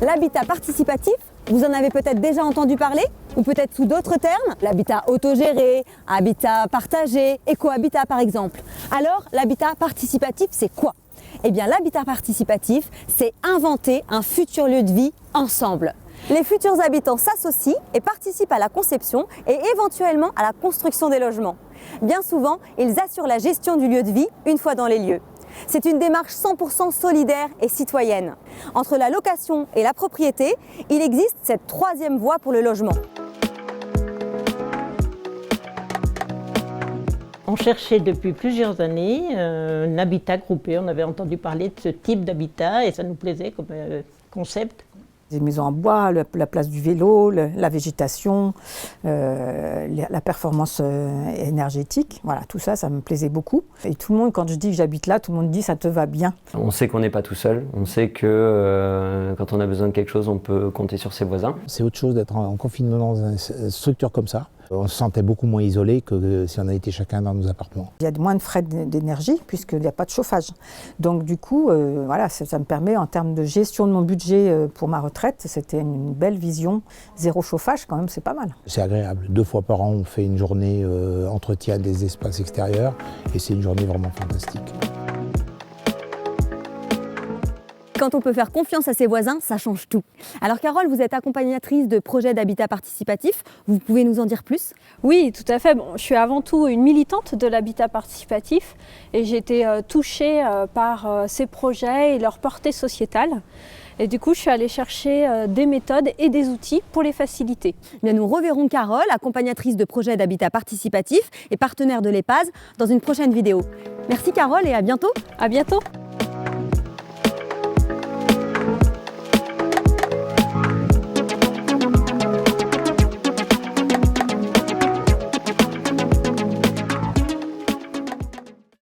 L'habitat participatif, vous en avez peut-être déjà entendu parler, ou peut-être sous d'autres termes, l'habitat autogéré, habitat partagé, écohabitat par exemple. Alors, l'habitat participatif, c'est quoi? Eh bien, l'habitat participatif, c'est inventer un futur lieu de vie ensemble. Les futurs habitants s'associent et participent à la conception et éventuellement à la construction des logements. Bien souvent, ils assurent la gestion du lieu de vie une fois dans les lieux. C'est une démarche 100% solidaire et citoyenne. Entre la location et la propriété, il existe cette troisième voie pour le logement. On cherchait depuis plusieurs années un habitat groupé. On avait entendu parler de ce type d'habitat et ça nous plaisait comme concept. Des maisons en bois, la place du vélo, la végétation, la performance énergétique, voilà, tout ça, ça me plaisait beaucoup. Et tout le monde, quand je dis que j'habite là, tout le monde dit ça te va bien. On sait qu'on n'est pas tout seul, on sait que quand on a besoin de quelque chose, on peut compter sur ses voisins. C'est autre chose d'être en confinement dans une structure comme ça. On se sentait beaucoup moins isolé que si on avait été chacun dans nos appartements. Il y a moins de frais d'énergie puisqu'il n'y a pas de chauffage. Donc du coup, voilà, ça me permet en termes de gestion de mon budget pour ma retraite, c'était une belle vision. Zéro chauffage quand même, c'est pas mal. C'est agréable. 2 fois par an, on fait une journée entretien des espaces extérieurs et c'est une journée vraiment fantastique. Quand on peut faire confiance à ses voisins, ça change tout. Alors Carole, vous êtes accompagnatrice de projets d'habitat participatif. Vous pouvez nous en dire plus? Oui, tout à fait. Bon, je suis avant tout une militante de l'habitat participatif et j'ai été touchée par ces projets et leur portée sociétale. Et du coup, je suis allée chercher des méthodes et des outils pour les faciliter. Bien, nous reverrons Carole, accompagnatrice de projets d'habitat participatif et partenaire de l'EPAZ, dans une prochaine vidéo. Merci Carole et à bientôt. À bientôt.